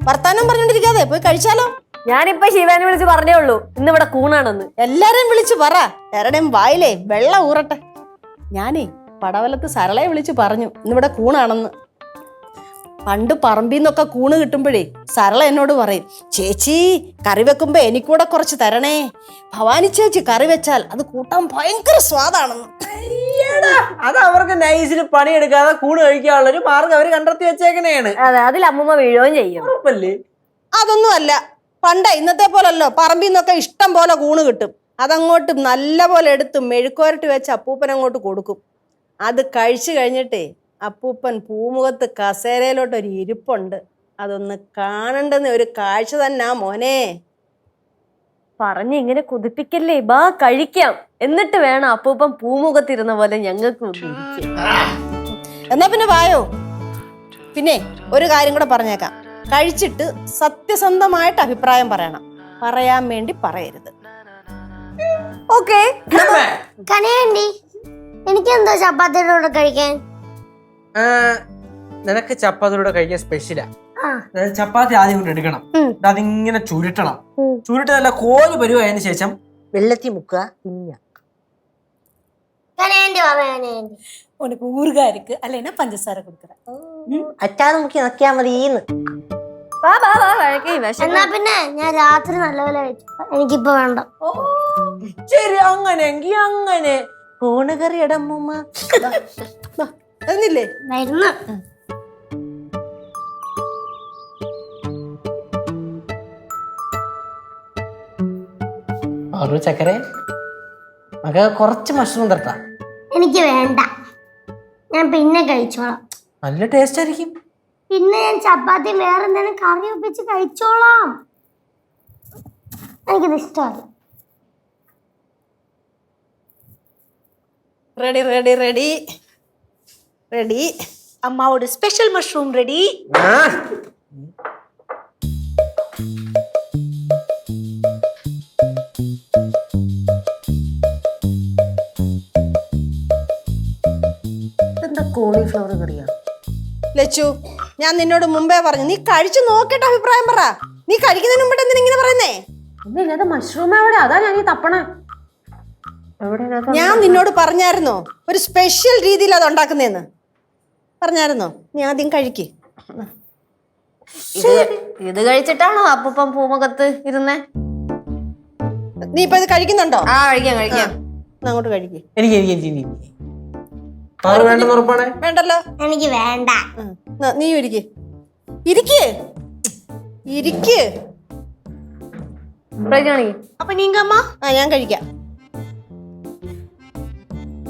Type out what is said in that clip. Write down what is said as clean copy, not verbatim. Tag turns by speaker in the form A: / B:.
A: വർത്താനം പറഞ്ഞോണ്ടിരിക്കാതെ പോയി കഴിച്ചാലോ.
B: ഞാനിപ്പൊ ശിവാനെ വിളിച്ച് പറഞ്ഞേ ഉള്ളൂ ഇന്നിവിടെ കൂണാണെന്ന്.
A: എല്ലാരെയും വിളിച്ചു പറ, എല്ലാരുടെയും വായിലേ വെള്ളം ഊറട്ടെ. ഞാനേ പടവലത്ത് സരളയെ വിളിച്ചു പറഞ്ഞു ഇന്നിവിടെ കൂണാണെന്ന്. പണ്ട് പറമ്പിന്നൊക്കെ കൂണ് കിട്ടുമ്പോഴേ സരള എന്നോട് പറയും, ചേച്ചി കറി വെക്കുമ്പോ എനിക്കൂടെ കുറച്ച് തരണേ, ഭവാനി ചേച്ചി കറി വെച്ചാൽ അത് കൂട്ടാൻ ഭയങ്കര സ്വാദാണെന്ന്.
C: അത് അവർക്ക് നൈസിന് പണിയെടുക്കാതെ കൂണ് കഴിക്കാനുള്ള ഒരു മാർഗം അവര് കണ്ടെത്തി വെച്ചേക്കണേണ്.
B: അതെ, അതിൽ അമ്മൂമ്മ വീഴുകയും ചെയ്യും.
C: ഉറപ്പല്ലേ?
A: അതൊന്നും അല്ല, പണ്ട് ഇന്നത്തെ പോലല്ലോ പറമ്പിന്നൊക്കെ ഇഷ്ടം പോലെ കൂണ് കിട്ടും. അതങ്ങോട്ട് നല്ല പോലെ എടുത്ത് മെഴുക്കുവരട്ടി വെച്ച് അപ്പൂപ്പൻ അങ്ങോട്ട് കൊടുക്കും. അത് കഴിച്ചു കഴിഞ്ഞിട്ടേ അപ്പൂപ്പൻ പൂമുഖത്ത് കസേരയിലോട്ടൊരു ഇരിപ്പുണ്ട്. അതൊന്ന് കാണണ്ടെന്ന് ഒരു കാഴ്ച തന്നെ മോനെ.
B: പറഞ്ഞ് ഇങ്ങനെ കുതിപ്പിക്കല്ലേ, ബാ കഴിക്കാം. എന്നിട്ട് വേണം അപ്പൂപ്പൻ പൂമുഖത്തിരുന്ന പോലെ ഞങ്ങൾക്ക്
A: എന്നാ പിന്നെ വായോ. പിന്നെ ഒരു കാര്യം കൂടെ പറഞ്ഞേക്കാം, കഴിച്ചിട്ട് സത്യസന്ധമായിട്ട് അഭിപ്രായം പറയണം, പറയാൻ വേണ്ടി പറയരുത്.
B: ഓക്കെ.
D: കനയണ്ടി, എനിക്കെന്തോ ചപ്പാത്തിയുടെ കൂടെ കഴിക്കാൻ?
C: നിനക്ക് ചപ്പാത്തിലൂടെ കഴിക്കാൻ സ്പെഷ്യലാ. ചപ്പാത്തി ആദ്യം കൊണ്ട് എടുക്കണം, അതിങ്ങനെ ചുരുട്ടണം. ചുരുട്ട് നല്ല കോല് പരുവായതിനു ശേഷം വെള്ളത്തിൽ മുക്കുക.
A: உனக்கு ஊறுகாய் இருக்கு அல்லைன்னா பஞ்சசார கொடுக்குறேன்.
C: അച്ചാറ് മുക്കി നക്കിയാ മതിന്ന്.
D: എന്നാ പിന്നെ ഞാൻ രാത്രി നല്ലപോലെ കഴിച്ചു, എനിക്കിപ്പോ വേണ്ട.
C: ശരി, അങ്ങനെങ്കി അങ്ങനെ. കൂണ് കറി ഇടമ്മൂമ്മ
A: വരുന്നില്ലേ?
D: വരുന്നു.
C: ചക്കര മക കുറച്ച് മഷ്റൂം തട്ടാ.
D: എനിക്ക് വേണ്ട, ഞാൻ പിന്നെ കഴിച്ചോളാം.
C: നല്ല ടേസ്റ്റ് ആയിരിക്കും.
D: പിന്നെ ഞാൻ ചപ്പാത്തി വേറെ എന്തെങ്കിലും കറി ഒപ്പിച്ച് കഴിച്ചോളാം. എനിക്കിത് ഇഷ്ടമല്ല.
A: Ready ready ready ready. അമ്മാവോട് സ്പെഷ്യൽ മഷ്റൂം റെഡി.
C: എന്താ കോളിഫ്ലവർ കറിയാ?
A: ലച്ചു, ഞാൻ നിന്നോട് മുമ്പേ പറഞ്ഞു നീ കഴിച്ചു നോക്കിയിട്ട് അഭിപ്രായം പറ. നീ കഴിക്കുന്നതിന് മുമ്പ് എന്തിനാ ഇങ്ങനെ പറയുന്നേ?
B: മഷ്റൂം എവിടെ? അതാ ഞാൻ ഈ തപ്പണേ.
A: ഞാൻ നിന്നോട് പറഞ്ഞായിരുന്നോ ഒരു സ്പെഷ്യൽ രീതിയിൽ അത് ഉണ്ടാക്കുന്നേന്ന്? പറഞ്ഞായിരുന്നോ? നീ ആദ്യം കഴിക്ക്.
B: ഇത് കഴിച്ചിട്ടാണോ അപ്പൂപ്പൻ പൂമുഖത്ത് ഇരുന്നേ?
A: നീ ഇപ്പൊ ഇത് കഴിക്കുന്നുണ്ടോ?
B: ആ, കഴിക്കാം കഴിക്കാം.
A: അങ്ങോട്ട് കഴിക്ക്. വേണ്ടല്ലോ.
D: എനിക്ക് വേണ്ട.
A: നീ ഇരിക്ക് ഇരിക്ക് ഇരിക്ക്.
B: കഴിക്കുകയാണെങ്കിൽ
A: അപ്പൊ നീങ്ക അമ്മ. ഞാൻ കഴിക്കാം.